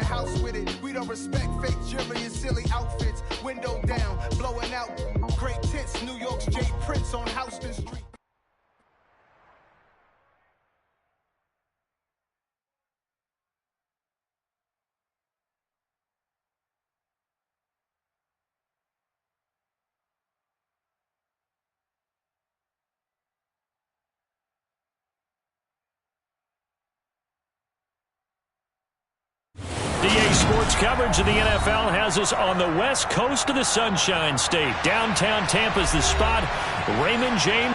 house with it. We don't respect fake jewelry and silly outfits. Window down, blowing out great tits. New York's J. Prince on Houston Street. DA Sports coverage of the NFL has us on the west coast of the Sunshine State. Downtown Tampa's the spot. Raymond James.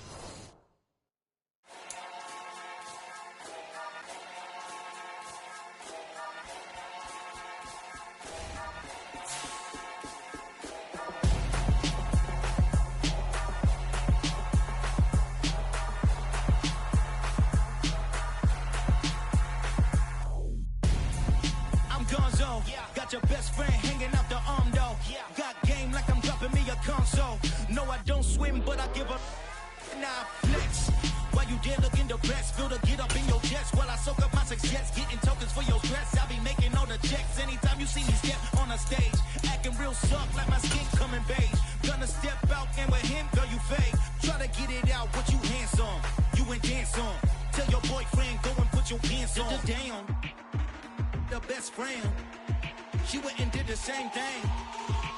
Your best friend hanging out the arm though. Got game like I'm dropping me a console. No, I don't swim, but I give a now flex. While you there looking depressed, feel the get up in your chest while I soak up my success, getting tokens for your stress. I'll be making all the checks anytime you see me step on a stage, acting real soft like my skin coming beige. Gonna step out and with him, girl, you fade. Try to get it out, what you handsome, you ain't dance on. Tell your boyfriend go and put your pants on. Down, the best friend. She went and did the same thing.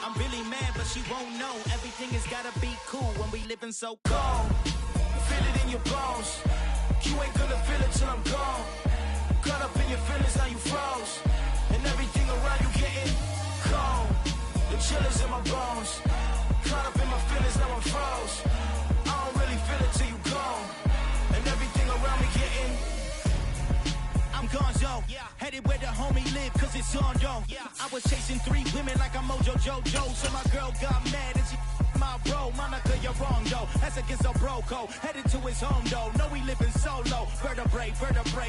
I'm really mad, but she won't know. Everything has gotta be cool when we living so cold. Feel it in your bones. You ain't gonna feel it till I'm gone. Caught up in your feelings, now you froze. And everything around you getting cold. The chill is in my bones. Caught up in my feelings, now I'm froze. I don't really feel it till you gone. And everything around me getting I'm gonzo, headed where the homie live, cause it's on though. I was chasing 3 women like I'm Mojo Jojo, so my girl got mad and she my bro. Monica, you're wrong though, that's against a bro code. Headed to his home though, know we living solo. Vertebrae,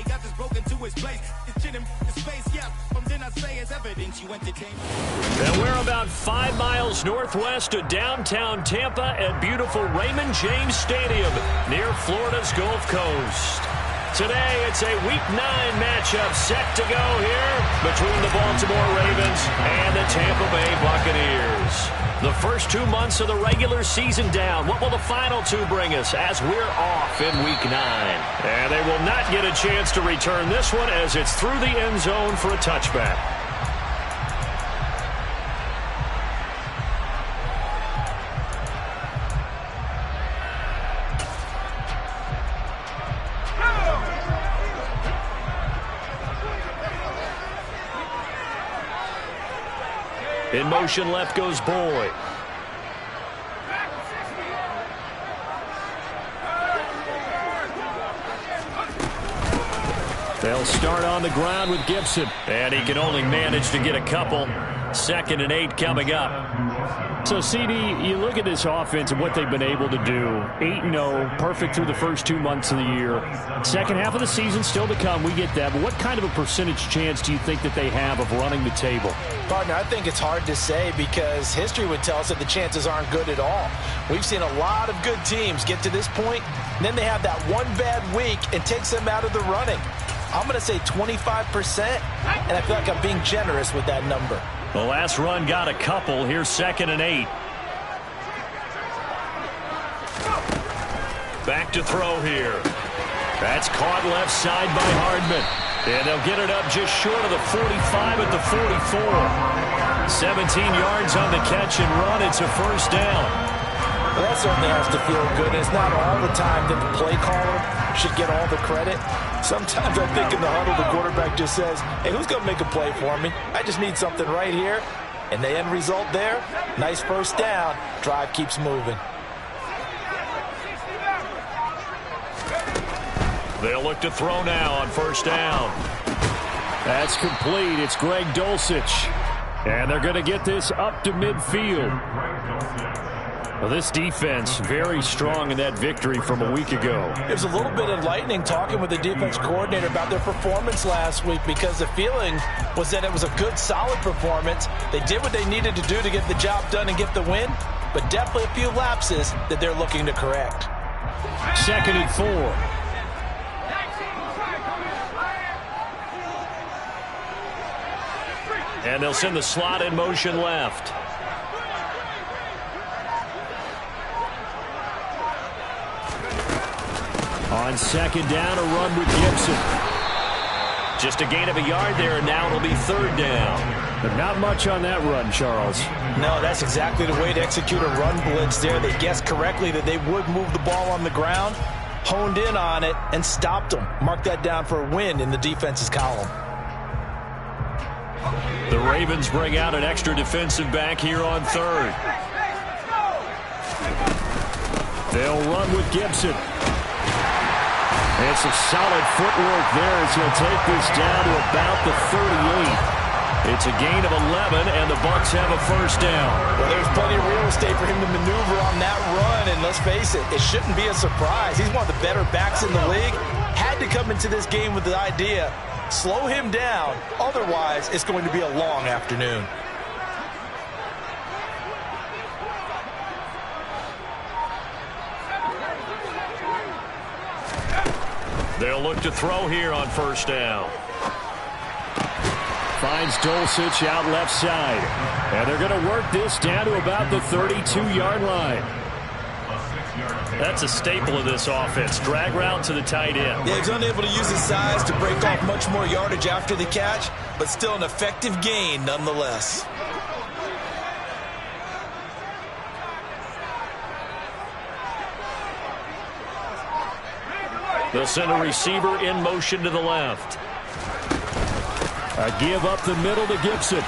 got this broken to his place. It's chin in his face, from then I say it's evidence you entertain. And we're about 5 miles northwest of downtown Tampa at beautiful Raymond James Stadium near Florida's Gulf Coast. Today, it's a Week 9 matchup set to go here between the Baltimore Ravens and the Tampa Bay Buccaneers. The first 2 months of the regular season down. What will the final 2 bring us as we're off in Week 9? And they will not get a chance to return this one as it's through the end zone for a touchback. In motion, left goes Boyd. They'll start on the ground with Gibson. And he can only manage to get a couple. 2nd and 8 coming up. So, CD, you look at this offense and what they've been able to do. 8-0, perfect through the first 2 months of the year. Second half of the season still to come. We get that. But what kind of a percentage chance do you think that they have of running the table? Partner, I think it's hard to say because history would tell us that the chances aren't good at all. We've seen a lot of good teams get to this point, and then they have that one bad week and takes them out of the running. I'm going to say 25%, and I feel like I'm being generous with that number. The last run got a couple. Here's 2nd and 8. Back to throw here. That's caught left side by Hardman. And they'll get it up just short of the 45 at the 44. 17 yards on the catch and run. It's a first down. Well, that certainly has to feel good. It's not all the time that the play caller should get all the credit. Sometimes I think in the huddle the quarterback just says, hey, who's going to make a play for me? I just need something right here. And the end result there, nice first down. Drive keeps moving. They'll look to throw now on first down. That's complete. It's Greg Dulcich. And they're going to get this up to midfield. Well, this defense very strong in that victory from a week ago. It was a little bit enlightening talking with the defense coordinator about their performance last week because the feeling was that it was a good, solid performance. They did what they needed to do to get the job done and get the win, but definitely a few lapses that they're looking to correct. 2nd and 4. And they'll send the slot in motion left. On second down, a run with Gibson. Just a gain of a yard there, and now it'll be third down. But not much on that run, Charles. No, that's exactly the way to execute a run blitz there. They guessed correctly that they would move the ball on the ground, honed in on it, and stopped them. Mark that down for a win in the defense's column. The Ravens bring out an extra defensive back here on third. They'll run with Gibson. It's a solid footwork there as he'll take this down to about the 38. It's a gain of 11, and the Bucs have a first down. Well, there's plenty of real estate for him to maneuver on that run, and let's face it, it shouldn't be a surprise. He's one of the better backs in the league. Had to come into this game with the idea, slow him down, otherwise it's going to be a long afternoon. They'll look to throw here on first down. Finds Dulcich out left side. And they're going to work this down to about the 32-yard line. That's a staple of this offense. Drag route to the tight end. Yeah, he's unable to use his size to break off much more yardage after the catch, but still an effective gain nonetheless. They'll send a receiver in motion to the left. A give up the middle to Gibson.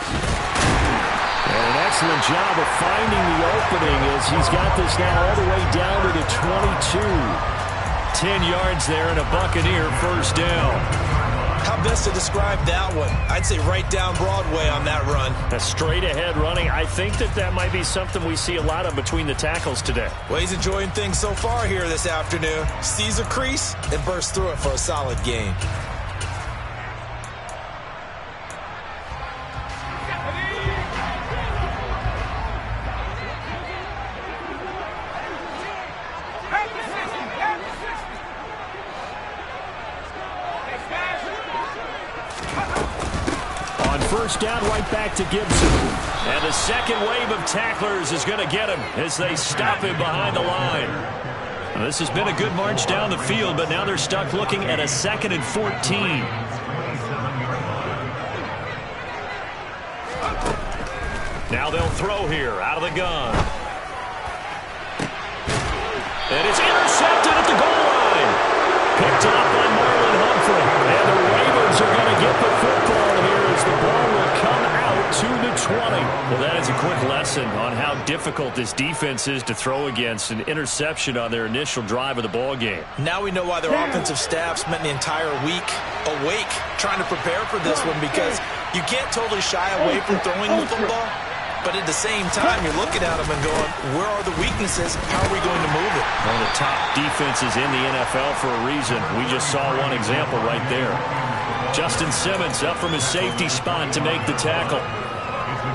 And an excellent job of finding the opening as he's got this now all the way down to the 22. 10 yards there and a Buccaneer first down. How best to describe that one? I'd say right down Broadway on that run. A straight ahead running. I think that might be something we see a lot of between the tackles today. Well, he's enjoying things so far here this afternoon. Sees a crease and bursts through it for a solid gain. First down, right back to Gibson. And the second wave of tacklers is going to get him as they stop him behind the line. Now, this has been a good march down the field, but now they're stuck looking at a 2nd and 14. Now they'll throw here out of the gun. And it's intercepted at the goal line. Picked off by Marlon Humphrey. And the Ravens are going to get the football here as the ball will come out to the 20. Well, that is a quick lesson on how difficult this defense is to throw against. An interception on their initial drive of the ball game. Now we know why their offensive staff spent the entire week awake trying to prepare for this one, because you can't totally shy away from throwing the football. But at the same time, you're looking at them and going, where are the weaknesses? How are we going to move it? One of the top defenses in the NFL for a reason. We just saw one example right there. Justin Simmons up from his safety spot to make the tackle.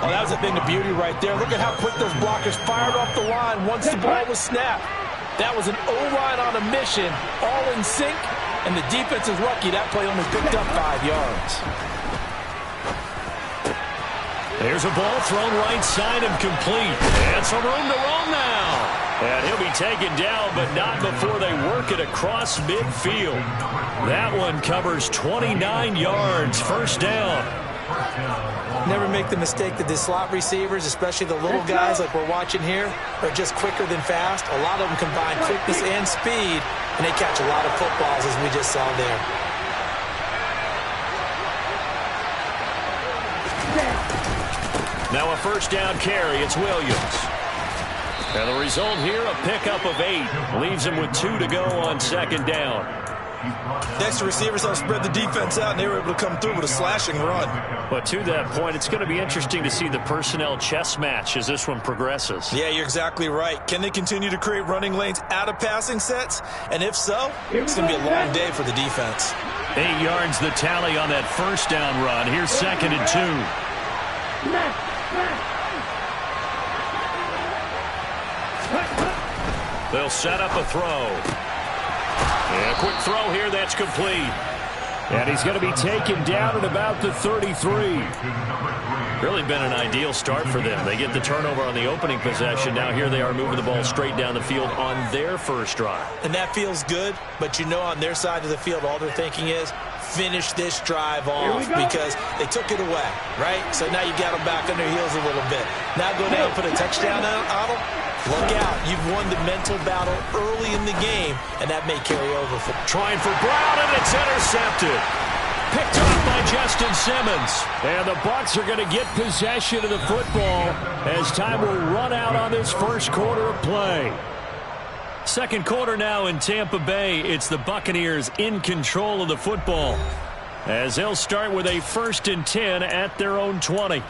Oh, that was a thing of beauty right there. Look at how quick those blockers fired off the line once the ball was snapped. That was an O-line on a mission, all in sync, and the defense is lucky that play only picked up 5 yards. There's a ball thrown right side and complete. And some room to roam now. And he'll be taken down, but not before they work it across midfield. That one covers 29 yards. First down. Never make the mistake that the slot receivers, especially the little guys like we're watching here, are just quicker than fast. A lot of them combine quickness and speed, and they catch a lot of footballs, as we just saw there. Now a first down carry. It's Williams. And the result here, a pickup of 8. Leaves him with 2 to go on second down. The extra receivers helped spread the defense out, and they were able to come through with a slashing run. But to that point, it's going to be interesting to see the personnel chess match as this one progresses. Yeah, you're exactly right. Can they continue to create running lanes out of passing sets? And if so, it's going to be a long day for the defense. 8 yards the tally on that first down run. Here's 2nd and 2. They'll set up a throw. And a quick throw here that's complete. And he's going to be taken down at about the 33. Really been an ideal start for them. They get the turnover on the opening possession. Now here they are moving the ball straight down the field on their first drive. And that feels good, but you know on their side of the field all they're thinking is finish this drive off because they took it away, right? So now you got them back on their heels a little bit. Now go down and put a touchdown on them. Look out. You've won the mental battle early in the game, and that may carry over. Trying for Brown, and it's intercepted. Picked off by Justin Simmons. And the Bucs are going to get possession of the football as time will run out on this first quarter of play. Second quarter now in Tampa Bay. It's the Buccaneers in control of the football as they'll start with a 1st and 10 at their own 20.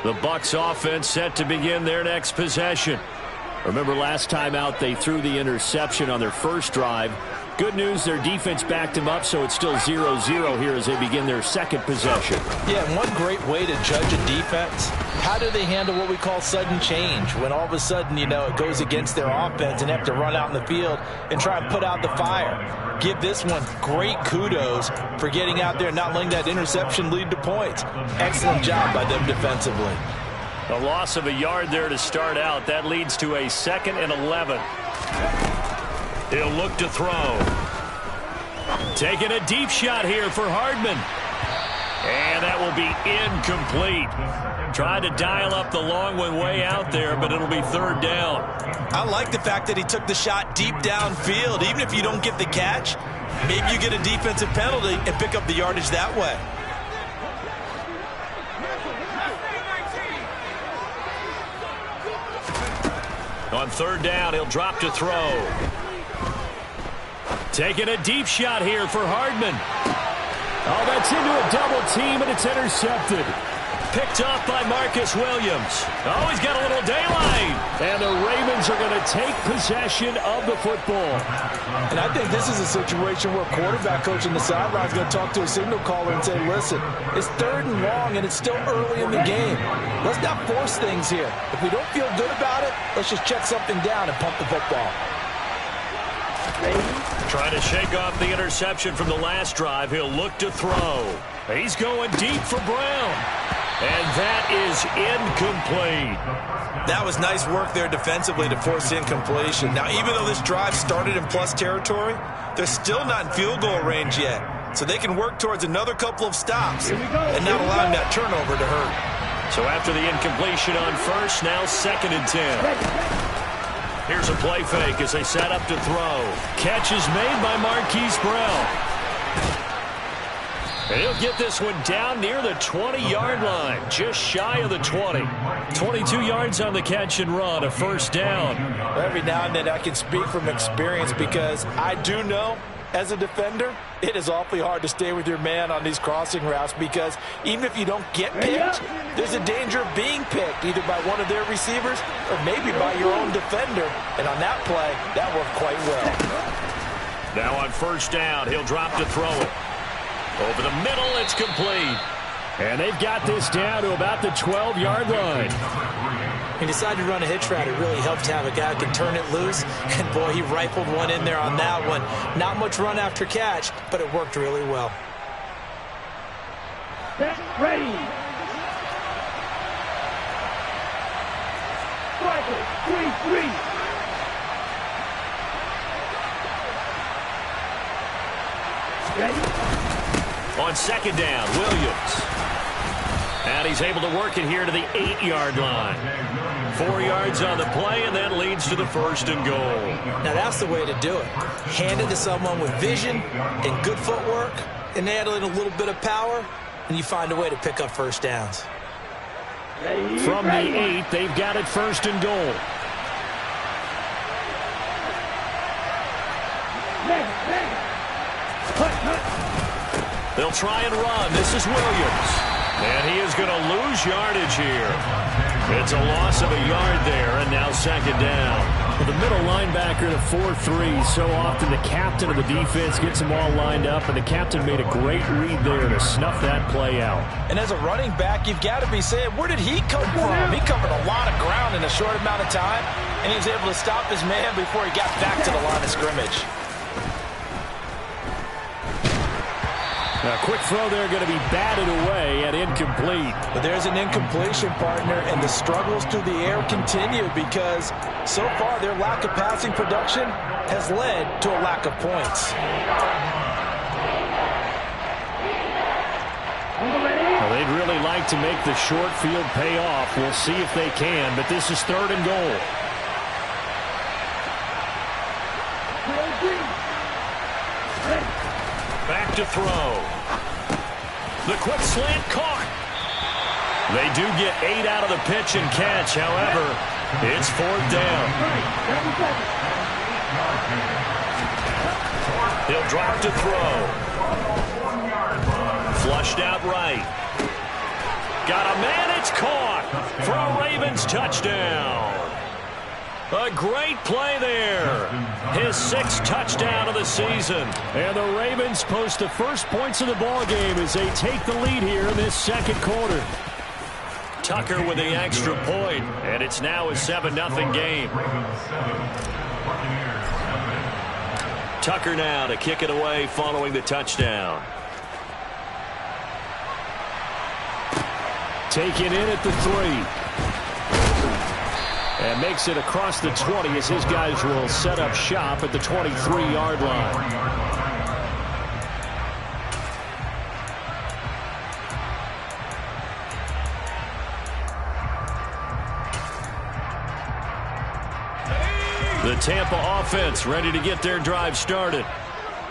The Bucs offense set to begin their next possession. Remember last time out they threw the interception on their first drive. Good news, their defense backed them up, so it's still 0-0 here as they begin their second possession. Yeah, and one great way to judge a defense, how do they handle what we call sudden change? When all of a sudden, you know, it goes against their offense and they have to run out in the field and try and put out the fire. Give this one great kudos for getting out there and not letting that interception lead to points. Excellent job by them defensively. A loss of a yard there to start out. That leads to a 2nd and 11. He'll look to throw. Taking a deep shot here for Hardman. And that will be incomplete. Tried to dial up the long one way out there, but it'll be 3rd down. I like the fact that he took the shot deep downfield. Even if you don't get the catch, maybe you get a defensive penalty and pick up the yardage that way. On 3rd down, he'll drop to throw. Taking a deep shot here for Hardman. Oh, that's into a double team, and it's intercepted. Picked off by Marcus Williams. Oh, he's got a little daylight. And the Ravens are going to take possession of the football. And I think this is a situation where quarterback coach on the sideline is going to talk to a signal caller and say, listen, it's 3rd and long, and it's still early in the game. Let's not force things here. If we don't feel good about it, let's just check something down and pump the football. Trying to shake off the interception from the last drive. He'll look to throw. He's going deep for Brown. And that is incomplete. That was nice work there defensively to force incompletion. Now, even though this drive started in plus territory, they're still not in field goal range yet. So they can work towards another couple of stops and not allowing that turnover to hurt. So after the incompletion on first, now 2nd and 10. Here's a play fake as they set up to throw. Catch is made by Marquise Brown. And he'll get this one down near the 20-yard line, just shy of the 20. 22 yards on the catch and run, a 1st down. Every now and then I can speak from experience because I do know as a defender, it is awfully hard to stay with your man on these crossing routes because even if you don't get picked, there's a danger of being picked either by one of their receivers or maybe by your own defender. And on that play, that worked quite well. Now on 1st down, he'll drop to throw it. Over the middle, it's complete. And they've got this down to about the 12-yard line. He decided to run a hitch route. It really helped to have a guy who can turn it loose. And, boy, he rifled one in there on that one. Not much run after catch, but it worked really well. Set, ready. Striker, 3-3. Ready. On 2nd down, Williams. And he's able to work it here to the 8-yard line. 4 yards on the play, and that leads to the 1st and goal. Now that's the way to do it. Hand it to someone with vision and good footwork, and add in a little bit of power, and you find a way to pick up 1st downs. From the 8, they've got it 1st and goal. They'll try and run. This is Williams. And he is going to lose yardage here. It's a loss of a yard there, and now second down. Well, the middle linebacker to 4-3. So often the captain of the defense gets them all lined up, and the captain made a great read there to snuff that play out. And as a running back, you've got to be saying, where did he come from? He covered a lot of ground in a short amount of time, and he was able to stop his man before he got back to the line of scrimmage. A quick throw there going to be batted away and incomplete. But there's an incompletion, partner, and the struggles through the air continue because so far their lack of passing production has led to a lack of points. Well, they'd really like to make the short field pay off. We'll see if they can, but this is 3rd and goal. Back to throw. The quick slant caught. They do get 8 out of the pitch and catch. However, it's 4th down. He'll drop to throw. Flushed out right. Got a man. It's caught for a Ravens touchdown. A great play there. His 6th touchdown of the season. And the Ravens post the first points of the ball game as they take the lead here in this second quarter. Tucker with the extra point, and it's now a 7-0 game. Tucker now to kick it away following the touchdown. Taken in at the 3. And makes it across the 20 as his guys will set up shop at the 23-yard line. The Tampa offense ready to get their drive started.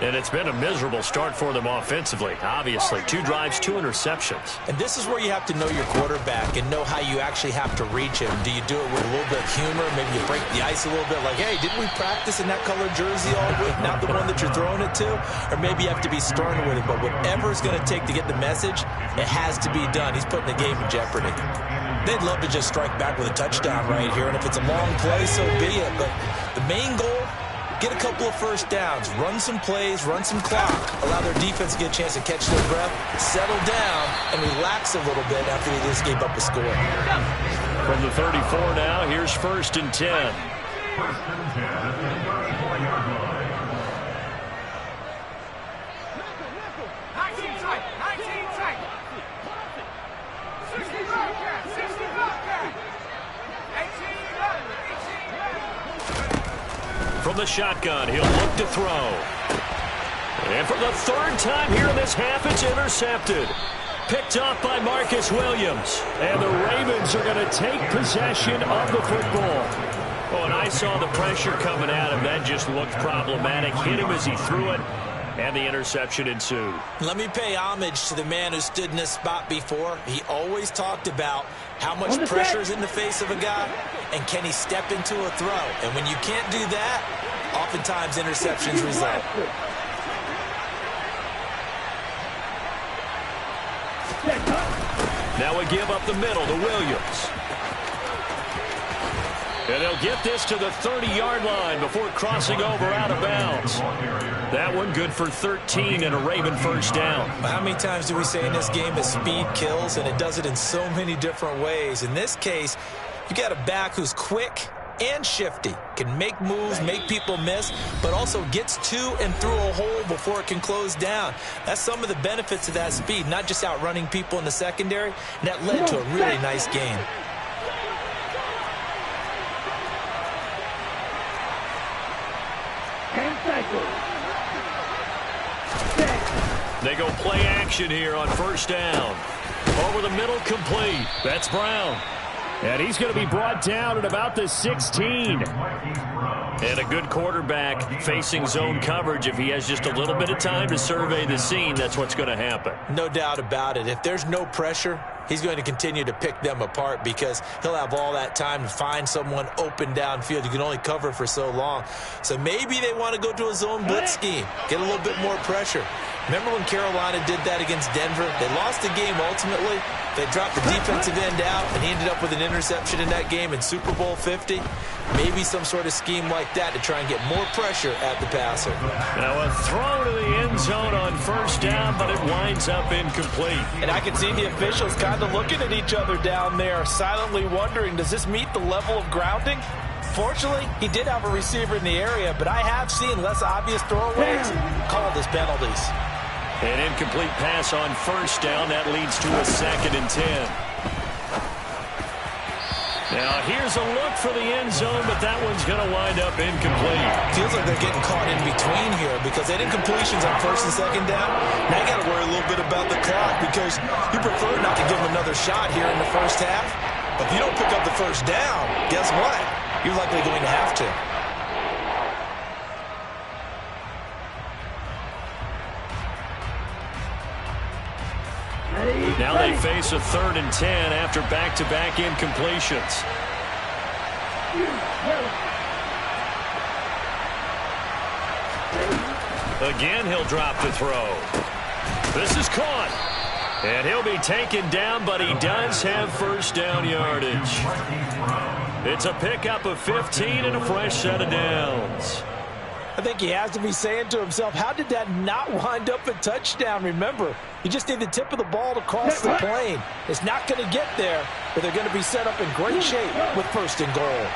And it's been a miserable start for them offensively, obviously. 2 drives, 2 interceptions. And this is where you have to know your quarterback and know how you actually have to reach him. Do you do it with a little bit of humor? Maybe you break the ice a little bit like, hey, didn't we practice in that color jersey all week? Not the one that you're throwing it to? Or maybe you have to be stern with it. But whatever it's going to take to get the message, it has to be done. He's putting the game in jeopardy. They'd love to just strike back with a touchdown right here. And if it's a long play, so be it. But the main goal, get a couple of first downs, run some plays, run some clock, allow their defense to get a chance to catch their breath, settle down, and relax a little bit after they just gave up a score. From the 34 now, here's 1st and 10. From the shotgun, he'll look to throw. And for the 3rd time here in this half, it's intercepted. Picked off by Marcus Williams. And the Ravens are going to take possession of the football. Oh, and I saw the pressure coming at him. That just looked problematic. Hit him as he threw it, and the interception ensued. Let me pay homage to the man who stood in this spot before. He always talked about how much pressure is in the face of a guy, and can he step into a throw? And when you can't do that, oftentimes interceptions result. Now we give up the middle to Williams. And they'll get this to the 30-yard line before crossing over out of bounds. That one good for 13 and a Raven 1st down. How many times do we say in this game that speed kills, and it does it in so many different ways? In this case, you got a back who's quick and shifty, can make moves, make people miss, but also gets to and through a hole before it can close down. That's some of the benefits of that speed, not just outrunning people in the secondary, and that led to a really nice game. They go play action here on 1st down. Over the middle, complete. That's Brown. And he's going to be brought down at about the 16. And a good quarterback facing zone coverage. If he has just a little bit of time to survey the scene, that's what's going to happen. No doubt about it. If there's no pressure, he's going to continue to pick them apart because he'll have all that time to find someone open downfield. You can only cover for so long. So maybe they want to go to a zone blitz scheme, get a little bit more pressure. Remember when Carolina did that against Denver? They lost the game ultimately, They dropped the defensive end out, and he ended up with an interception in that game in Super Bowl 50. Maybe some sort of scheme like that to try and get more pressure at the passer. Now a throw to the end zone on first down, but it winds up incomplete. And I can see the officials kind of looking at each other down there, silently wondering, does this meet the level of grounding? Fortunately, he did have a receiver in the area, but I have seen less obvious throwaways called as penalties. An incomplete pass on first down. That leads to a 2nd and 10. Now, here's a look for the end zone, but that one's going to wind up incomplete. Feels like they're getting caught in between here because they had incompletions on first and second down. Now you got to worry a little bit about the clock because you prefer not to give them another shot here in the first half. But if you don't pick up the first down, guess what? You're likely going to have to. Now they face a 3rd and 10 after back-to-back incompletions. Again, he'll drop the throw. This is caught. And he'll be taken down, but he does have first down yardage. It's a pickup of 15 and a fresh set of downs. I think he has to be saying to himself, how did that not wind up a touchdown? Remember, you just need the tip of the ball to cross the plane. It's not going to get there, but they're going to be set up in great shape with 1st and goal.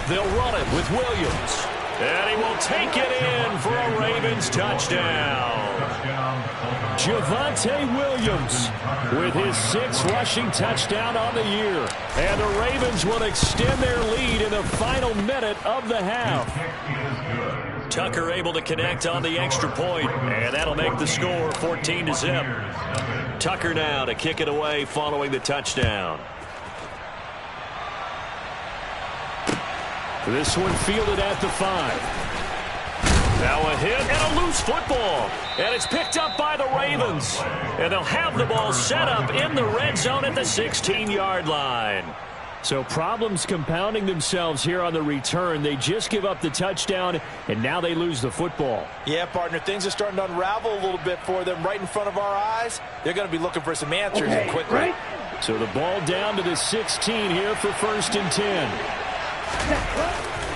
They'll run it with Williams. And he will take it in for a Ravens touchdown. Javonte Williams with his 6th rushing touchdown on the year. And the Ravens will extend their lead in the final minute of the half. Tucker able to connect on the extra point, and that'll make the score 14-0. Tucker now to kick it away following the touchdown. This one fielded at the 5. Now a hit and a loose football. And it's picked up by the Ravens. And they'll have the ball set up in the red zone at the 16-yard line. So problems compounding themselves here on the return. They just give up the touchdown, and now they lose the football. Yeah, partner, things are starting to unravel a little bit for them right in front of our eyes. They're going to be looking for some answers and quickly. So the ball down to the 16 here for 1st and 10.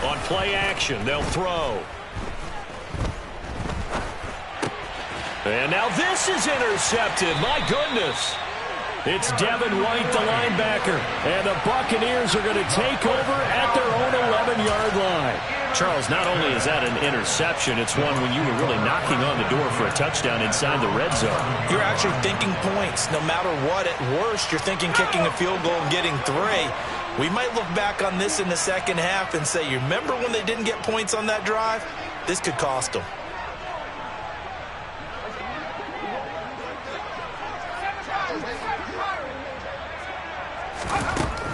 On play action, they'll throw. And now this is intercepted. My goodness. It's Devin White, the linebacker. And the Buccaneers are going to take over at their own 11-yard line. Charles, not only is that an interception, it's one when you were really knocking on the door for a touchdown inside the red zone. You're actually thinking points. No matter what, at worst, you're thinking kicking a field goal and getting 3. We might look back on this in the second half and say, you remember when they didn't get points on that drive? This could cost them.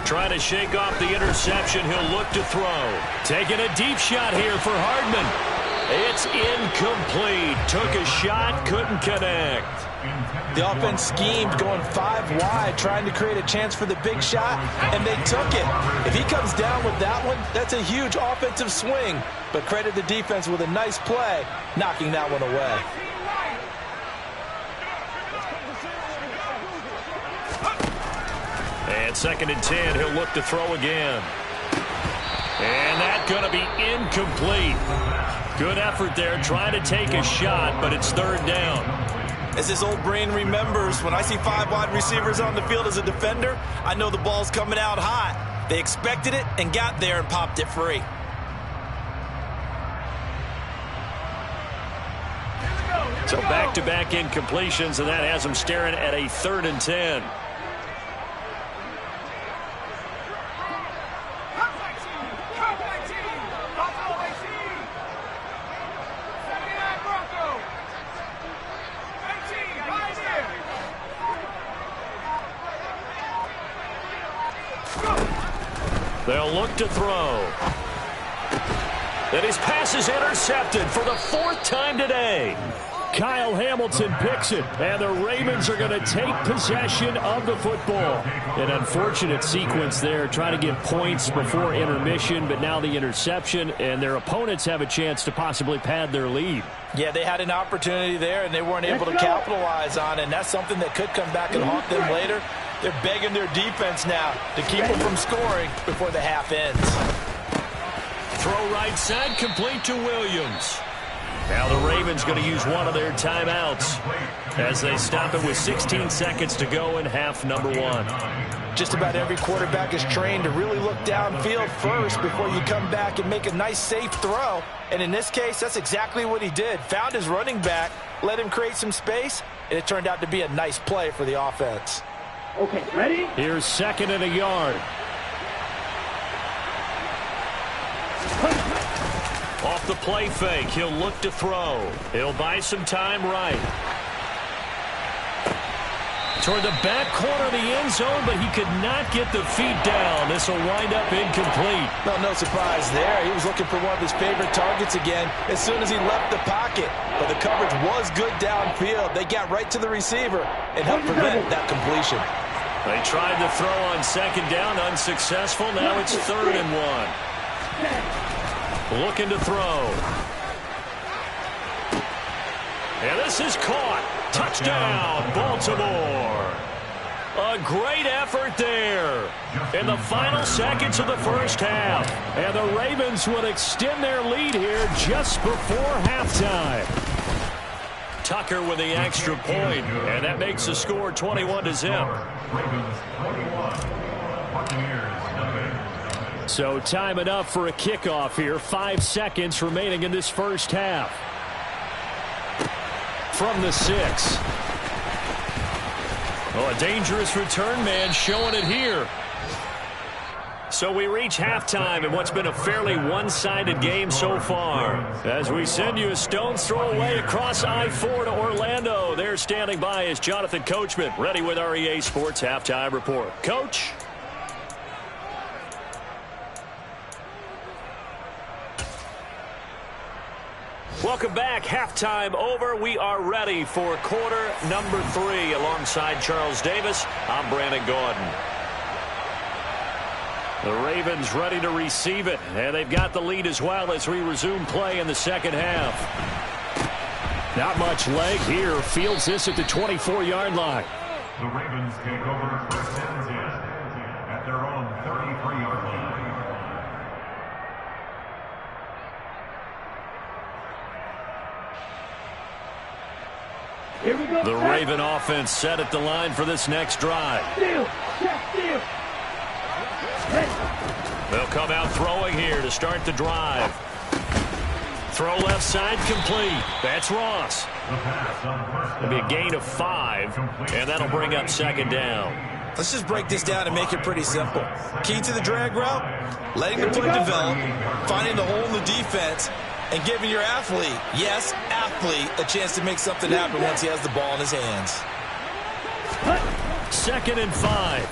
Trying to shake off the interception. He'll look to throw. Taking a deep shot here for Hardman. It's incomplete. Took a shot, couldn't connect. The offense schemed going 5 wide, trying to create a chance for the big shot, and they took it. If he comes down with that one, that's a huge offensive swing. But credit the defense with a nice play, knocking that one away. And 2nd and 10, he'll look to throw again. And that's going to be incomplete. Good effort there, trying to take a shot, but it's 3rd down. As his old brain remembers, when I see 5 wide receivers on the field as a defender, I know the ball's coming out hot. They expected it and got there and popped it free. So back-to-back incompletions, and that has them staring at a 3rd and 10. They'll look to throw. And his pass is intercepted for the 4th time today. Kyle Hamilton picks it, and the Ravens are going to take possession of the football. An unfortunate sequence there, trying to get points before intermission, but now the interception, and their opponents have a chance to possibly pad their lead. Yeah, they had an opportunity there, and they weren't able to capitalize on it, and that's something that could come back and haunt them later. They're begging their defense now to keep them from scoring before the half ends. Throw right side, complete to Williams. Now the Ravens going to use one of their timeouts as they stop it with 16 seconds to go in half number 1. Just about every quarterback is trained to really look downfield first before you come back and make a nice, safe throw. And in this case, that's exactly what he did. Found his running back, let him create some space, and it turned out to be a nice play for the offense. Okay, ready? Here's 2nd and a yard. Off the play fake, he'll look to throw. He'll buy some time right. Toward the back corner of the end zone, but he could not get the feet down. This will wind up incomplete. No surprise there. He was looking for one of his favorite targets again as soon as he left the pocket. But the coverage was good downfield. They got right to the receiver and helped prevent that completion. They tried to throw on 2nd down, unsuccessful. Now it's 3rd and 1. Looking to throw. And this is caught. Touchdown, Baltimore. A great effort there in the final seconds of the first half. And the Ravens will extend their lead here just before halftime. Tucker with the extra point, and that makes the score 21-0. So time enough for a kickoff here. 5 seconds remaining in this first half. From the 6. Oh, a dangerous return man showing it here. So we reach halftime in what's been a fairly one-sided game so far. As we send you a stone's throw away across I-4 to Orlando. There standing by is Jonathan Coachman, ready with our EA Sports Halftime Report. Coach? Welcome back. Halftime over. We are ready for quarter number 3. Alongside Charles Davis, I'm Brandon Gaudin. The Ravens ready to receive it, and they've got the lead as well as we resume play in the second half. Not much leg here. Fields this at the 24-yard line. The Ravens take over first and 10 at their own 33-yard line. Here we go. The Raven offense set at the line for this next drive. Steal. They'll come out throwing here to start the drive. Throw left side complete. That's Ross. It'll be a gain of 5, and that'll bring up 2nd down. Let's just break this down and make it pretty simple. Key to the drag route, letting the play develop, finding the hole in the defense, and giving your athlete, yes, athlete, a chance to make something happen once he has the ball in his hands. 2nd and 5.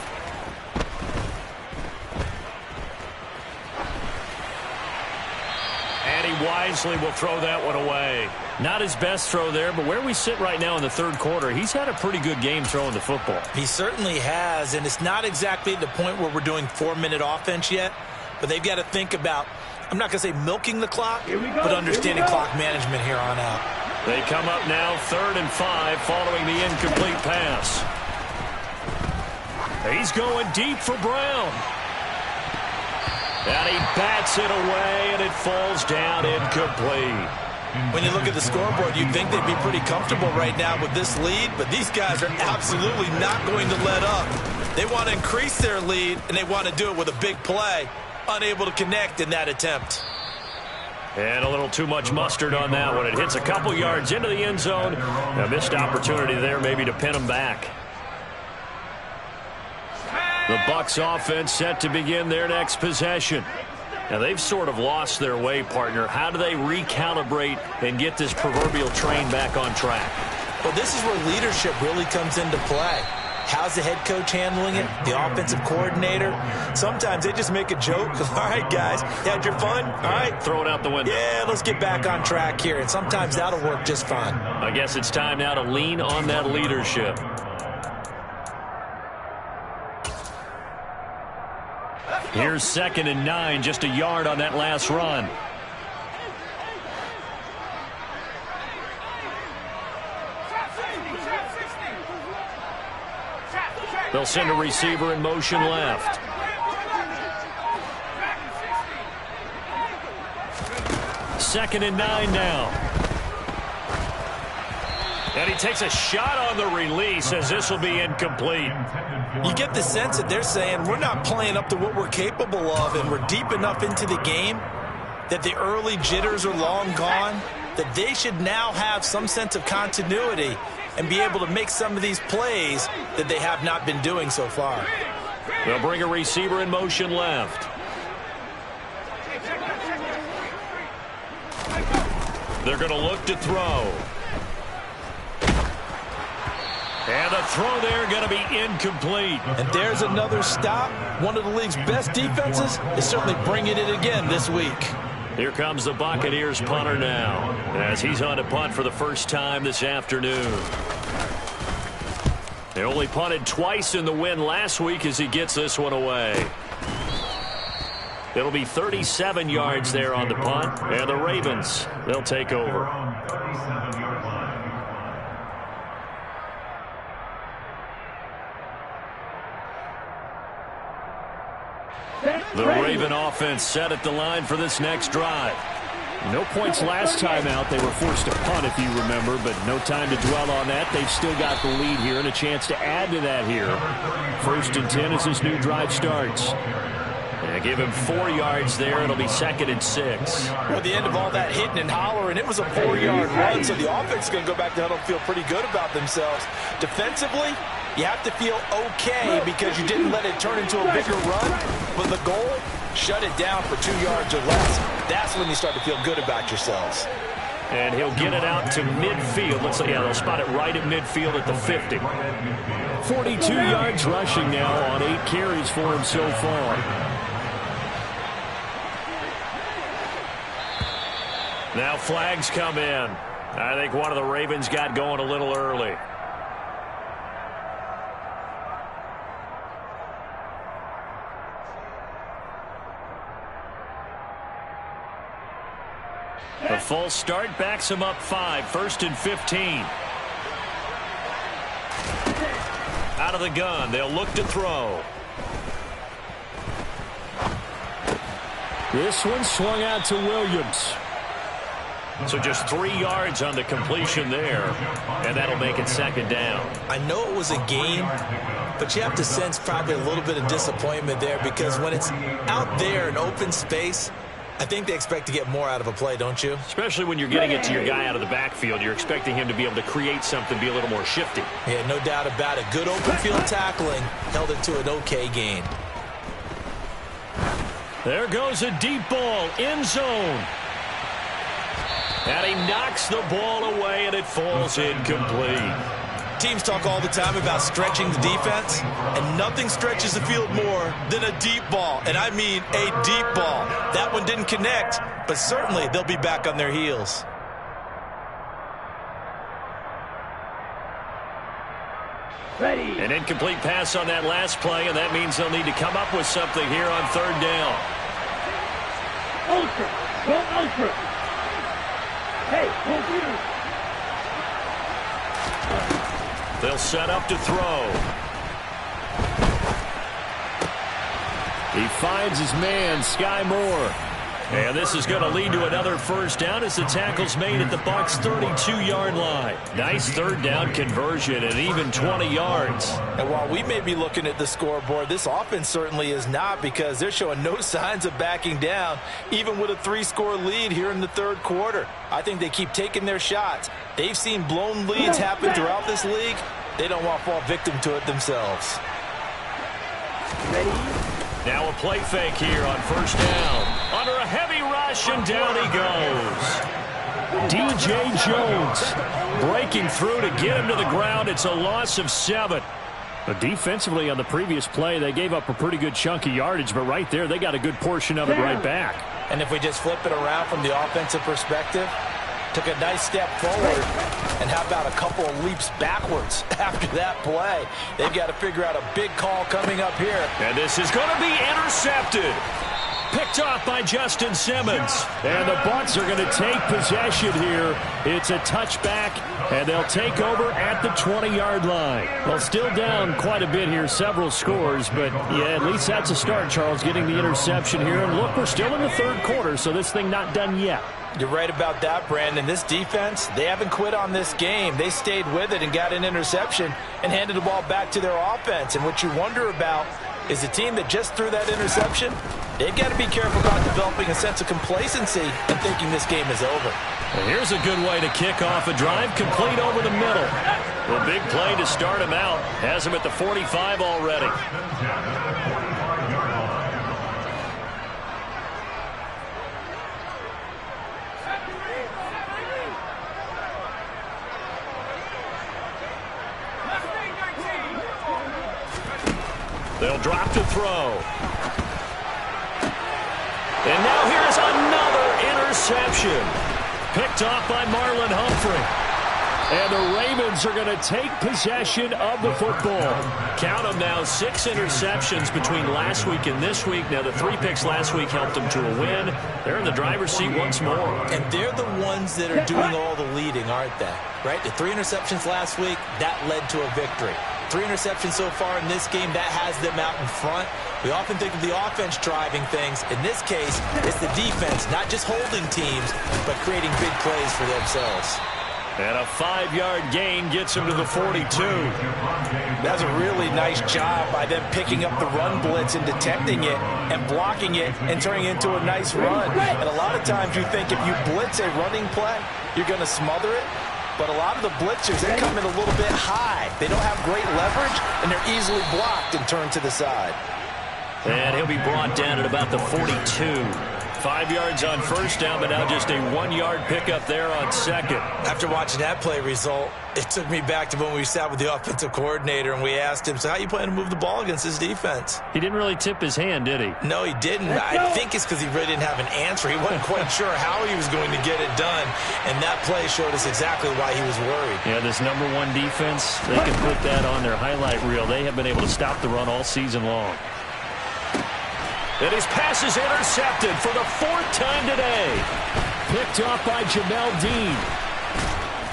And he wisely will throw that one away. Not his best throw there, but where we sit right now in the third quarter, he's had a pretty good game throwing the football. He certainly has, and it's not exactly the point where we're doing 4-minute offense yet, but they've got to think about, I'm not going to say milking the clock, but understanding clock management here on out. They come up now 3rd and 5 following the incomplete pass. He's going deep for Brown. And he bats it away, and it falls down incomplete. When you look at the scoreboard, you'd think they'd be pretty comfortable right now with this lead, but these guys are absolutely not going to let up. They want to increase their lead, and they want to do it with a big play. Unable to connect in that attempt. And a little too much mustard on that one. It hits a couple yards into the end zone. A missed opportunity there maybe to pin them back. The Bucs offense set to begin their next possession. Now, they've sort of lost their way, partner. How do they recalibrate and get this proverbial train back on track? Well, this is where leadership really comes into play. How's the head coach handling it? The offensive coordinator? Sometimes they just make a joke. All right, guys, you had your fun? All right. Throw it out the window. Yeah, let's get back on track here. And sometimes that'll work just fine. I guess it's time now to lean on that leadership. Here's 2nd and 9, just a yard on that last run. They'll send a receiver in motion left. Second and 9 now. And he takes a shot on the release as this will be incomplete. You get the sense that they're saying we're not playing up to what we're capable of, and we're deep enough into the game that the early jitters are long gone, that they should now have some sense of continuity and be able to make some of these plays that they have not been doing so far. They'll bring a receiver in motion left. They're going to look to throw. And the throw there going to be incomplete. And there's another stop. One of the league's best defenses is certainly bringing it again this week. Here comes the Buccaneers punter now, as he's on to punt for the first time this afternoon. They only punted twice in the win last week as he gets this one away. It'll be 37 yards there on the punt, and the Ravens, they'll take over. The Raven offense set at the line for this next drive. No points last time out. They were forced to punt, if you remember, but no time to dwell on that. They've still got the lead here and a chance to add to that here. 1st and 10 as this new drive starts. Yeah, give him 4 yards there. It'll be 2nd and 6. Well, at the end of all that hitting and hollering, it was a 4-yard run, so the offense is going to go back to huddle and feel pretty good about themselves. Defensively, you have to feel okay because you didn't let it turn into a bigger run. But the goal, shut it down for 2 yards or less. That's when you start to feel good about yourselves. And he'll get it out to midfield. Looks like, yeah, they'll spot it right at midfield at the 50. 42 yards rushing now on 8 carries for him so far. Now flags come in. I think one of the Ravens got going a little early. A false start backs him up 5. 1st and 15. Out of the gun. They'll look to throw. This one swung out to Williams. So just 3 yards on the completion there, and that'll make it 2nd down. I know it was a game, but you have to sense probably a little bit of disappointment there because when it's out there in open space, I think they expect to get more out of a play, don't you? Especially when you're getting it to your guy out of the backfield. You're expecting him to be able to create something, be a little more shifty. Yeah, no doubt about it. Good open field tackling held it to an okay gain. There goes a deep ball, end zone. And he knocks the ball away, and it falls incomplete. Teams talk all the time about stretching the defense, and nothing stretches the field more than a deep ball, and I mean a deep ball. That one didn't connect, but certainly they'll be back on their heels. Ready. An incomplete pass on that last play, and that means they'll need to come up with something here on 3rd down. Ultra. Go ultra. Hey, computer. They'll set up to throw. He finds his man, Sky Moore. And this is going to lead to another 1st down as the tackle's made at the Bucs' 32-yard line. Nice 3rd down conversion and even 20 yards. And while we may be looking at the scoreboard, this offense certainly is not because they're showing no signs of backing down, even with a 3-score lead here in the 3rd quarter. I think they keep taking their shots. They've seen blown leads happen throughout this league. They don't want to fall victim to it themselves. Ready. Now a play fake here on 1st down. Under a heavy rush, and down he goes. DJ Jones breaking through to get him to the ground. It's a loss of 7. But defensively on the previous play, they gave up a pretty good chunk of yardage, but right there, they got a good portion of it right back. And if we just flip it around from the offensive perspective, took a nice step forward, and how about a couple of leaps backwards after that play? They've got to figure out a big call coming up here. And this is going to be intercepted. Picked off by Justin Simmons. And the Bucs are going to take possession here. It's a touchback, and they'll take over at the 20-yard line. Well, still down quite a bit here, several scores, but yeah, at least that's a start, Charles, getting the interception here. And look, we're still in the third quarter, so this thing not done yet. You're right about that, Brandon. This defense, they haven't quit on this game. They stayed with it and got an interception and handed the ball back to their offense. And what you wonder about is the team that just threw that interception, they've got to be careful about developing a sense of complacency and thinking this game is over. And here's a good way to kick off a drive, complete over the middle. The big play to start him out. Has him at the 45 already. They'll drop to throw. And now here's another interception. Picked off by Marlon Humphrey. And the Ravens are going to take possession of the football. Count them now, 6 interceptions between last week and this week. Now, the 3 picks last week helped them to a win. They're in the driver's seat once more. And they're the ones that are doing all the leading, aren't they? Right? The 3 interceptions last week, that led to a victory. 3 interceptions so far in this game, that has them out in front. We often think of the offense driving things. In this case, it's the defense, not just holding teams, but creating big plays for themselves. And a 5-yard gain gets him to the 42. That's a really nice job by them picking up the run blitz and detecting it and blocking it and turning it into a nice run. And a lot of times you think if you blitz a running play, you're going to smother it. But a lot of the blitzers, they come in a little bit high. They don't have great leverage, and they're easily blocked and turned to the side. And he'll be brought down at about the 42. 5 yards on first down, but now just a 1-yard pickup there on second. After watching that play result, it took me back to when we sat with the offensive coordinator and we asked him, so how you plan to move the ball against this defense? He didn't really tip his hand, did he? No, he didn't. I think it's because he really didn't have an answer. He wasn't quite sure how he was going to get it done, and that play showed us exactly why he was worried. Yeah, this number 1 defense, they can put that on their highlight reel. They have been able to stop the run all season long. And his pass is intercepted for the 4th time today. Picked off by Jamel Dean.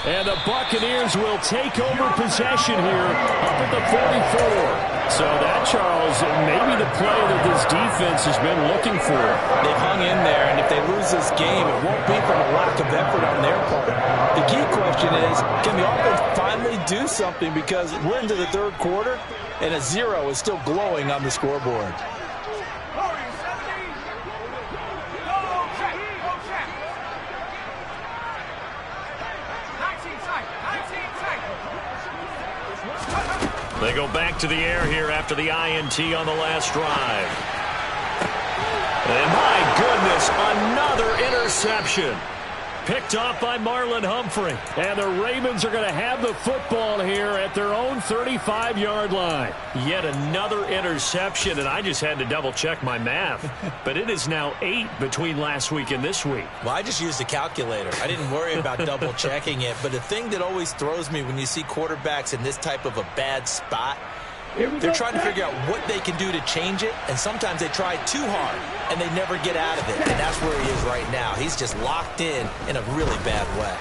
And the Buccaneers will take over possession here up at the 44. So that, Charles, maybe the play that this defense has been looking for. They've hung in there, and if they lose this game, it won't be from a lack of effort on their part. The key question is, can the offense finally do something? Because we're into the 3rd quarter, and a 0 is still glowing on the scoreboard. They go back to the air here after the INT on the last drive. And my goodness, another interception. Picked off by Marlon Humphrey. And the Ravens are going to have the football here at their own 35-yard line. Yet another interception, and I just had to double-check my math. But it is now 8 between last week and this week. Well, I just used a calculator. I didn't worry about double-checking it. But the thing that always throws me when you see quarterbacks in this type of a bad spot, they're trying to figure out what they can do to change it, and sometimes they try too hard, and they never get out of it. And that's where he is right now. He's just locked in a really bad way.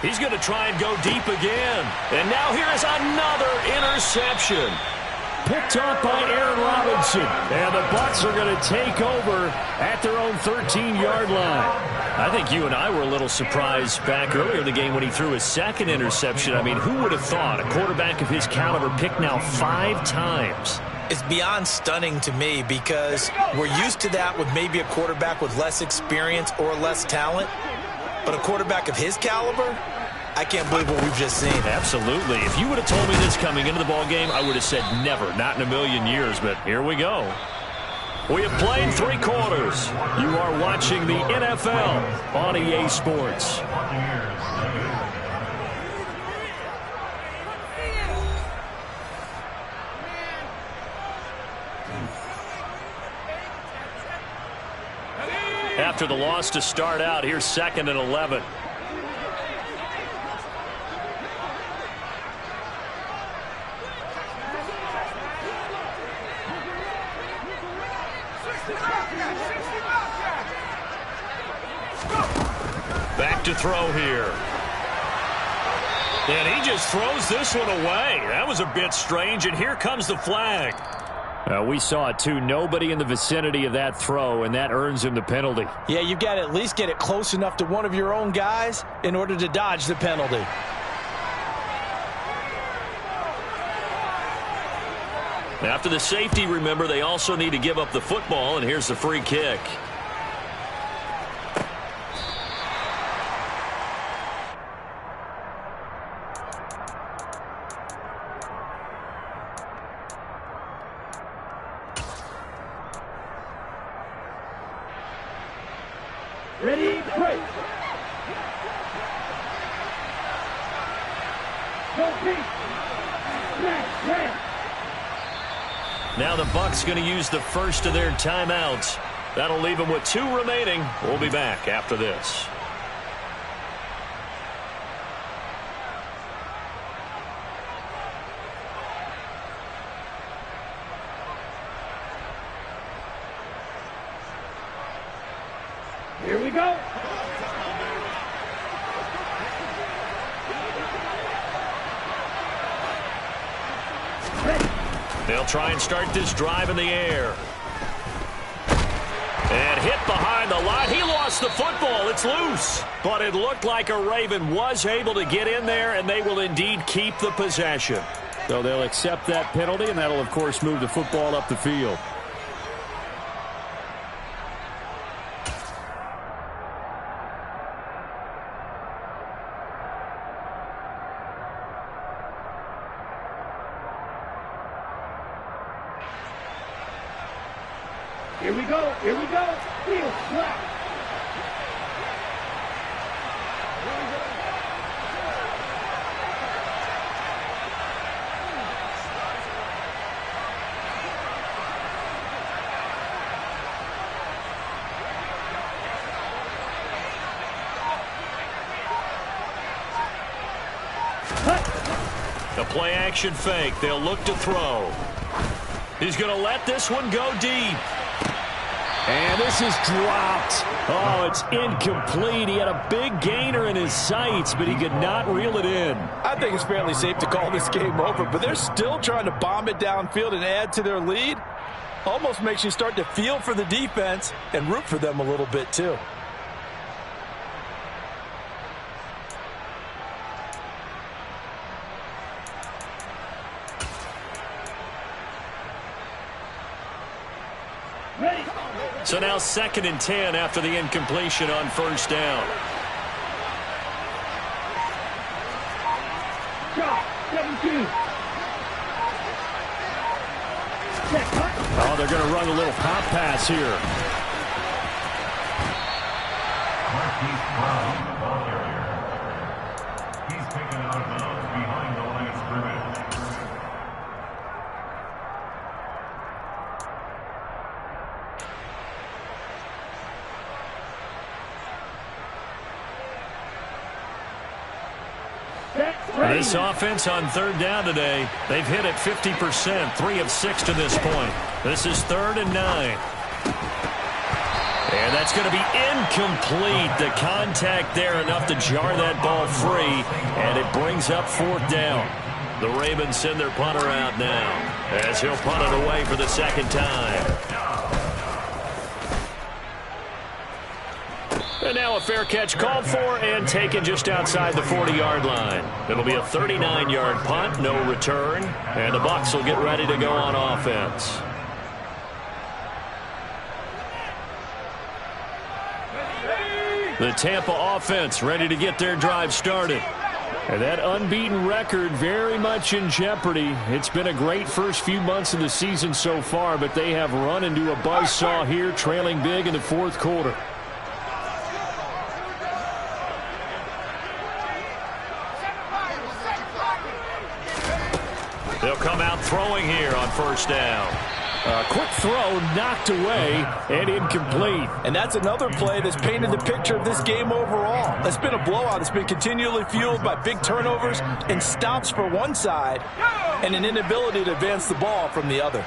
He's going to try and go deep again. And now here is another interception. Picked off by Aaron Robinson. And the Bucs are going to take over at their own 13-yard line. I think you and I were a little surprised back earlier in the game when he threw his 2nd interception. I mean, who would have thought a quarterback of his caliber picked now 5 times? It's beyond stunning to me because we're used to that with maybe a quarterback with less experience or less talent. But a quarterback of his caliber, I can't believe what we've just seen. Absolutely. If you would have told me this coming into the ball game, I would have said never, not in a million years. But here we go. We have played 3 quarters. You are watching the NFL on EA Sports. after the loss to start out. Here's 2nd and 11. Back to throw here. And he just throws this one away. That was a bit strange, and here comes the flag. We saw it too. Nobody in the vicinity of that throw, and that earns him the penalty. Yeah, you've got to at least get it close enough to one of your own guys in order to dodge the penalty. After the safety, remember, they also need to give up the football, and here's the free kick. Ready, break. Go deep. Now the Bucs going to use the first of their timeouts. That'll leave them with 2 remaining. We'll be back after this. Here we go. They'll try and start this drive in the air. And hit behind the line. He lost the football. It's loose. But it looked like a Raven was able to get in there, and they will indeed keep the possession. So they'll accept that penalty, and that'll, of course, move the football up the field. Here we go. Here we go. Field flat. The play action fake. They'll look to throw. He's going to let this one go deep. And this is dropped. Oh, it's incomplete. He had a big gainer in his sights, but he could not reel it in. I think it's fairly safe to call this game over, but they're still trying to bomb it downfield and add to their lead. Almost makes you start to feel for the defense and root for them a little bit too. So now 2nd and 10 after the incompletion on first down. Drop. 17. Oh, they're going to run a little pop pass here. Marquise Brown, the ball carrier. He's taken out of bounds behind the line of scrimmage. This offense on 3rd down today, they've hit it 50%, 3 of 6 to this point. This is 3rd and 9. And that's going to be incomplete. The contact there enough to jar that ball free, and it brings up 4th down. The Ravens send their punter out now as he'll punt it away for the 2nd time. And now a fair catch called for and taken just outside the 40-yard line. It'll be a 39-yard punt, no return, and the Bucs will get ready to go on offense. The Tampa offense ready to get their drive started. And that unbeaten record very much in jeopardy. It's been a great first few months of the season so far, but they have run into a buzzsaw here, trailing big in the 4th quarter. They'll come out throwing here on first down. A quick throw knocked away and incomplete. And that's another play that's painted the picture of this game overall. It's been a blowout. It's been continually fueled by big turnovers and stops for one side and an inability to advance the ball from the other.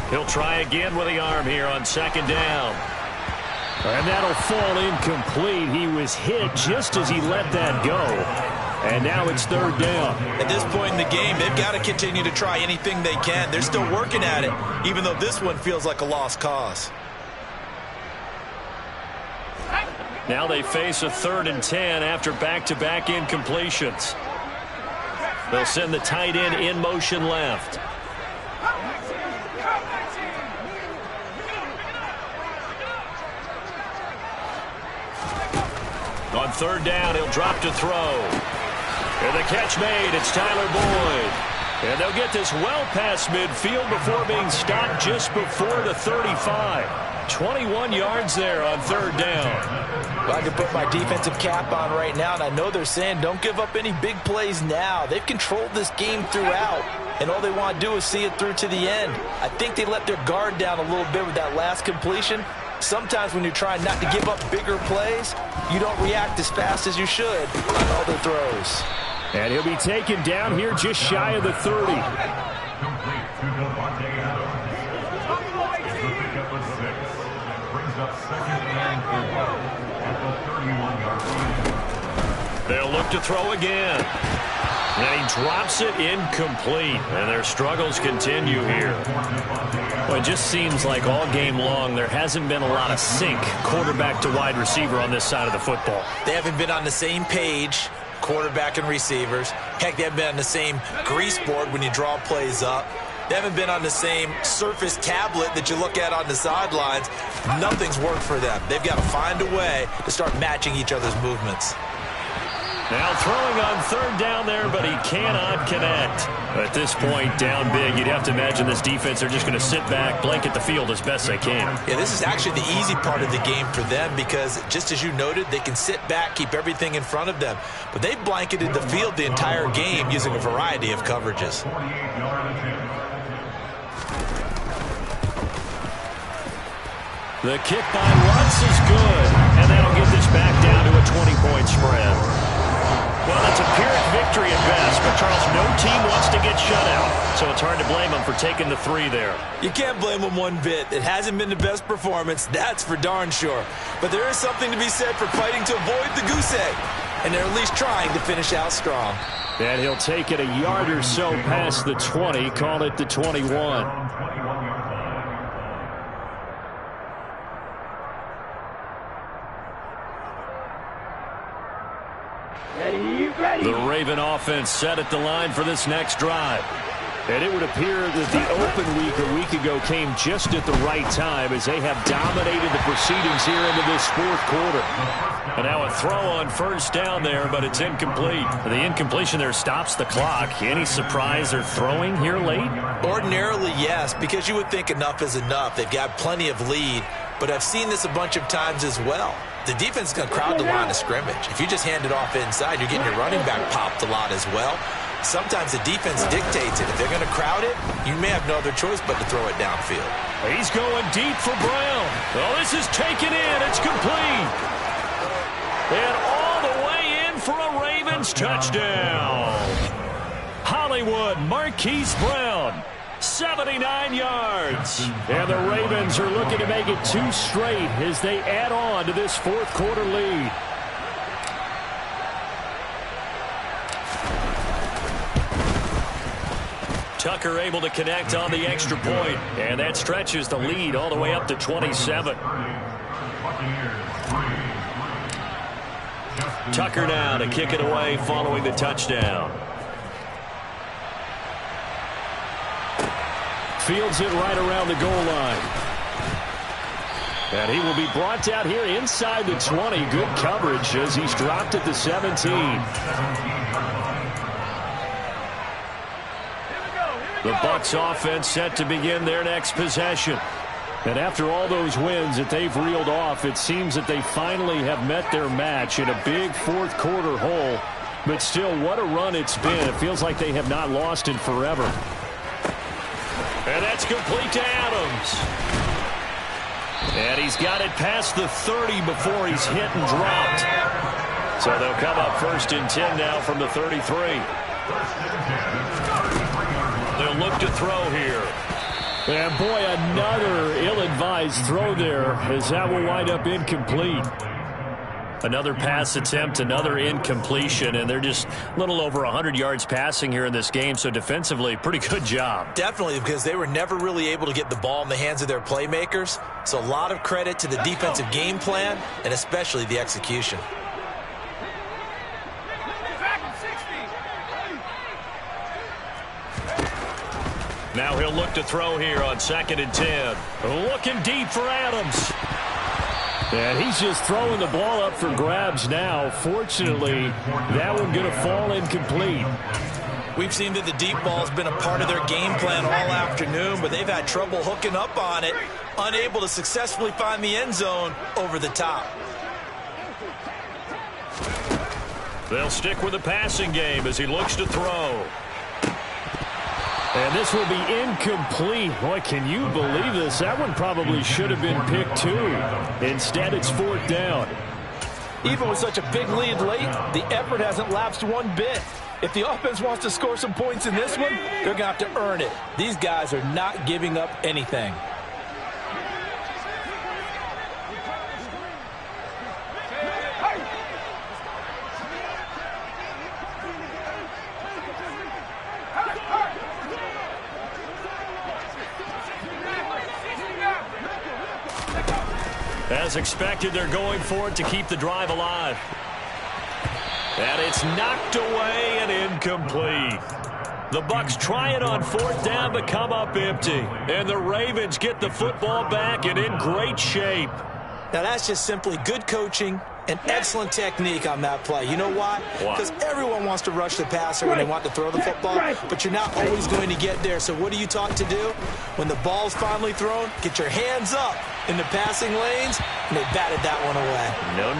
He'll try again with the arm here on second down. And that'll fall incomplete. He was hit just as he let that go. And now it's third down. At this point in the game, they've got to continue to try anything they can. They're still working at it, even though this one feels like a lost cause. Now they face a 3rd and 10 after back-to-back incompletions. They'll send the tight end in motion left. On 3rd down, he'll drop to throw. And the catch made, it's Tyler Boyd. And they'll get this well past midfield before being stopped just before the 35. 21 yards there on 3rd down. Well, I can put my defensive cap on right now, and I know they're saying don't give up any big plays now. They've controlled this game throughout, and all they want to do is see it through to the end. I think they let their guard down a little bit with that last completion. Sometimes when you're trying not to give up bigger plays, you don't react as fast as you should on other throws. And he'll be taken down here just shy of the 30. Complete to Devontae Adams. It's a pickup of 6. Brings up 2nd and 4 at the 31-yard line. They'll look to throw again. And he drops it incomplete. And their struggles continue here. Well, it just seems like all game long there hasn't been a lot of sync quarterback to wide receiver on this side of the football. They haven't been on the same page, quarterback and receivers. Heck, they haven't been on the same grease board when you draw plays up. They haven't been on the same surface tablet that you look at on the sidelines. Nothing's worked for them. They've got to find a way to start matching each other's movements. Now throwing on 3rd down there, but he cannot connect. At this point, down big, you'd have to imagine this defense are just going to sit back, blanket the field as best they can. Yeah, this is actually the easy part of the game for them because, just as you noted, they can sit back, keep everything in front of them. But they've blanketed the field the entire game using a variety of coverages. 48-yard attempt. The kick by Lutz is good, and that'll get this back down to a 20-point spread. Well, it's a Pyrrhic victory at best, but Charles, no team wants to get shut out, so it's hard to blame them for taking the 3 there. You can't blame them one bit. It hasn't been the best performance, that's for darn sure. But there is something to be said for fighting to avoid the goose egg, and they're at least trying to finish out strong. And he'll take it a yard or so past the 20, call it the 21. The Raven offense set at the line for this next drive. And it would appear that the open week a week ago came just at the right time as they have dominated the proceedings here into this 4th quarter. And now a throw on 1st down there, but it's incomplete. The incompletion there stops the clock. Any surprise they're throwing here late? Ordinarily, yes, because you would think enough is enough. They've got plenty of lead, but I've seen this a bunch of times as well. The defense is going to crowd the line of scrimmage. If you just hand it off inside, you're getting your running back popped a lot as well. Sometimes the defense dictates it. If they're going to crowd it, you may have no other choice but to throw it downfield. He's going deep for Brown. Oh, this is taken in. It's complete. And all the way in for a Ravens touchdown. Hollywood Marquise Brown, 79 yards. And the Ravens are looking to make it 2 straight as they add on to this 4th quarter lead. Tucker able to connect on the extra point, and that stretches the lead all the way up to 27. Tucker now to kick it away following the touchdown. Fields it right around the goal line. And he will be brought down here inside the 20. Good coverage as he's dropped at the 17. The Bucs offense set to begin their next possession. And after all those wins that they've reeled off, it seems that they finally have met their match in a big fourth quarter hole. But still, what a run it's been. It feels like they have not lost in forever. And that's complete to Adams. And he's got it past the 30 before he's hit and dropped. So they'll come up 1st and 10 now from the 33. They'll look to throw here. And boy, another ill-advised throw there as that will wind up incomplete. Another pass attempt, another incompletion, and they're just a little over 100 yards passing here in this game, so defensively, pretty good job. Definitely, because they were never really able to get the ball in the hands of their playmakers, so a lot of credit to the defensive game plan and especially the execution. Now he'll look to throw here on 2nd and 10. Looking deep for Adams. And he's just throwing the ball up for grabs now. Fortunately, that one going to fall incomplete. We've seen that the deep ball has been a part of their game plan all afternoon, but they've had trouble hooking up on it, unable to successfully find the end zone over the top. They'll stick with the passing game as he looks to throw. And this will be incomplete. Boy, can you believe this? That one probably should have been picked too. Instead, it's 4th down. Even with such a big lead late, the effort hasn't lapsed one bit. If the offense wants to score some points in this one, they're going to have to earn it. These guys are not giving up anything. As expected, they're going for it to keep the drive alive. And it's knocked away and incomplete. The Bucs try it on 4th down but come up empty. And the Ravens get the football back and in great shape. Now that's just simply good coaching and excellent technique on that play. You know why? Because everyone wants to rush the passer when they want to throw the football, but you're not always going to get there. So what are you taught to do? When the ball's finally thrown, get your hands up in the passing lanes, and they batted that one away. No.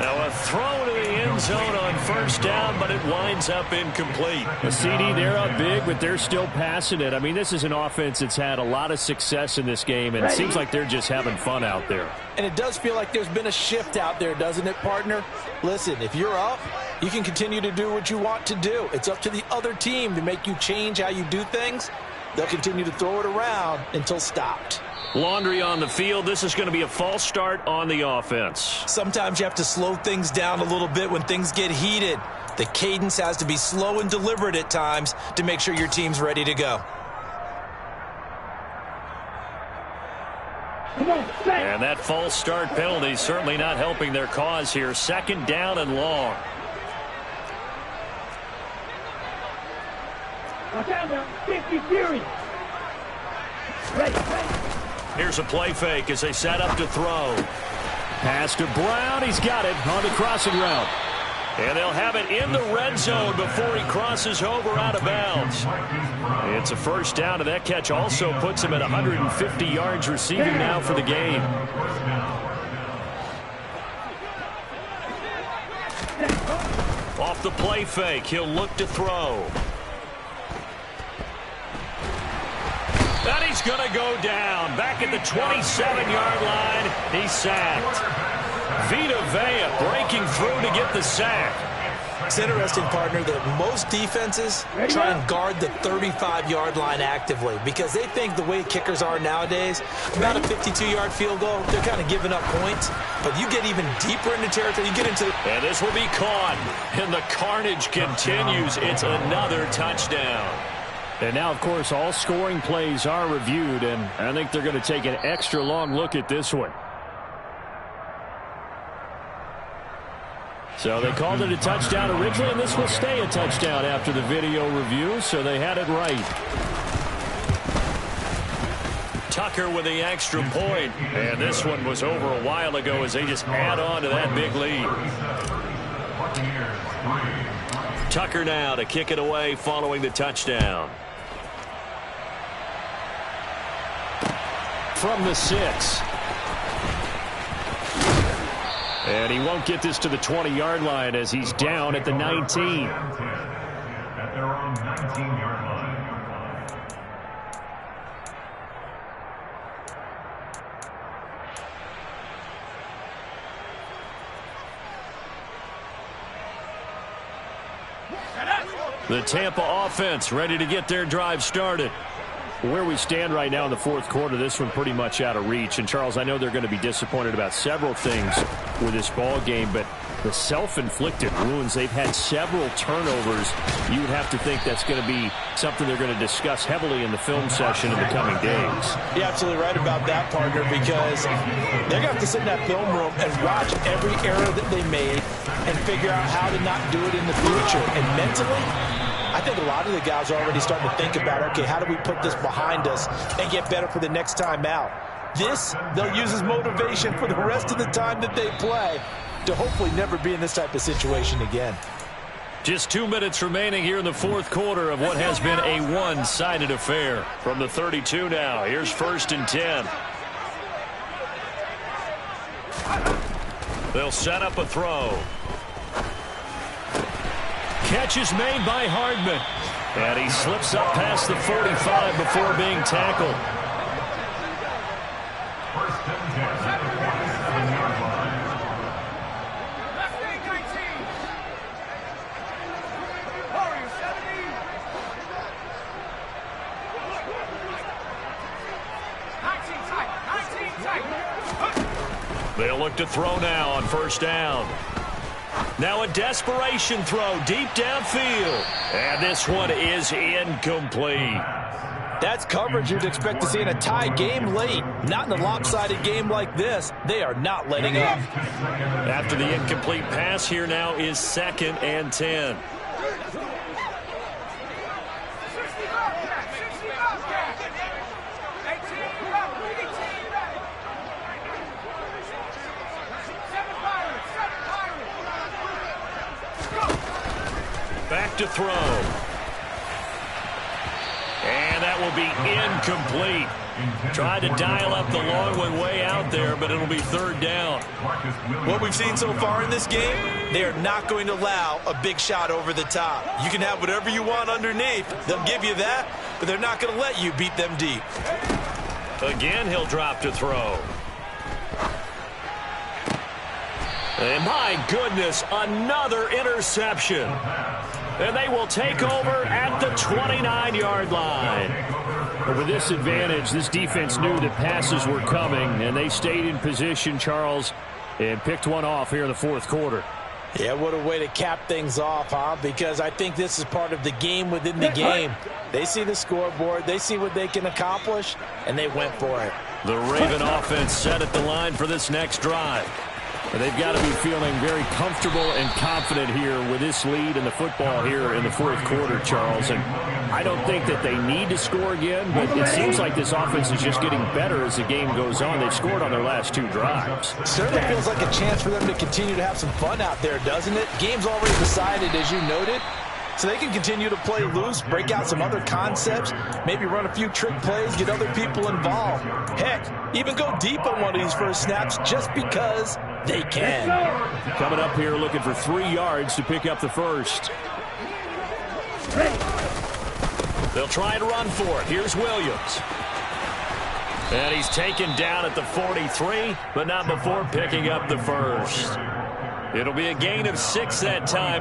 Now a throw to the end zone on 1st down, but it winds up incomplete. A CD, they're up big, but they're still passing it. I mean, this is an offense that's had a lot of success in this game, and it seems like they're just having fun out there. And it does feel like there's been a shift out there, doesn't it, partner? Listen, if you're up, you can continue to do what you want to do. It's up to the other team to make you change how you do things. They'll continue to throw it around until stopped. Laundry on the field. This is going to be a false start on the offense. Sometimes you have to slow things down a little bit when things get heated. The cadence has to be slow and deliberate at times to make sure your team's ready to go. And that false start penalty certainly not helping their cause here. 2nd down and long. Here's a play fake as they set up to throw. Pass to Brown. He's got it on the crossing route. And they'll have it in the red zone before he crosses over out of bounds. It's a 1st down, and that catch also puts him at 150 yards receiving now for the game. Off the play fake, he'll look to throw. And he's going to go down. Back at the 27-yard line, he's sacked. Vita Vea breaking through to get the sack. It's interesting, partner, that most defenses try and guard the 35-yard line actively because they think the way kickers are nowadays, about a 52-yard field goal, they're kind of giving up points. But you get even deeper into territory, you get into... And this will be caught, and the carnage continues. It's another touchdown. And now, of course, all scoring plays are reviewed, and I think they're going to take an extra long look at this one. So they called it a touchdown originally, and this will stay a touchdown after the video review, so they had it right. Tucker with the extra point. And this one was over a while ago as they just add on to that big lead. Tucker now to kick it away following the touchdown. From the 6. And he won't get this to the 20-yard line as he's down at the 19. At their own 19-yard line. The Tampa offense ready to get their drive started. Where we stand right now in the fourth quarter, this one pretty much out of reach. And, Charles, I know they're going to be disappointed about several things with this ball game, but the self-inflicted wounds, they've had several turnovers. You would have to think that's going to be something they're going to discuss heavily in the film session in the coming days. You're absolutely right about that, partner, because they're going to have to sit in that film room and watch every error that they made and figure out how to not do it in the future. And mentally, I think a lot of the guys are already starting to think about, okay, how do we put this behind us and get better for the next time out? This, they'll use as motivation for the rest of the time that they play to hopefully never be in this type of situation again. Just 2 minutes remaining here in the fourth quarter of what has been a one-sided affair. From the 32 now, here's 1st and 10. They'll set up a throw. Catch is made by Hardman. And he slips up past the 45 before being tackled. First and 10 at the 47-yard line. They'll look to throw now on 1st down. Now a desperation throw deep downfield. And this one is incomplete. That's coverage you'd expect to see in a tie game late. Not in a lopsided game like this. They are not letting up. After the incomplete pass, here now is 2nd and 10. Back to throw. And that will be incomplete. Tried to dial up the long one way out there, but it'll be 3rd down. What we've seen so far in this game, they are not going to allow a big shot over the top. You can have whatever you want underneath. They'll give you that, but they're not going to let you beat them deep. Again, he'll drop to throw. And my goodness, another interception. And they will take over at the 29-yard line. But with this advantage, this defense knew that passes were coming, and they stayed in position, Charles, and picked one off here in the fourth quarter. Yeah, what a way to cap things off, huh? Because I think this is part of the game within the game. They see the scoreboard, they see what they can accomplish, and they went for it. The Raven offense set at the line for this next drive. They've got to be feeling very comfortable and confident here with this lead in the football here in the fourth quarter, Charles. And I don't think that they need to score again, but it seems like this offense is just getting better as the game goes on. They've scored on their last 2 drives. Certainly feels like a chance for them to continue to have some fun out there, doesn't it? Game's already decided, as you noted. So they can continue to play loose, break out some other concepts, maybe run a few trick plays, get other people involved. Heck, even go deep on one of these first snaps just because they can. Coming up here looking for 3 yards to pick up the first. They'll try and run for it. Here's Williams. And he's taken down at the 43, but not before picking up the first. It'll be a gain of 6 that time.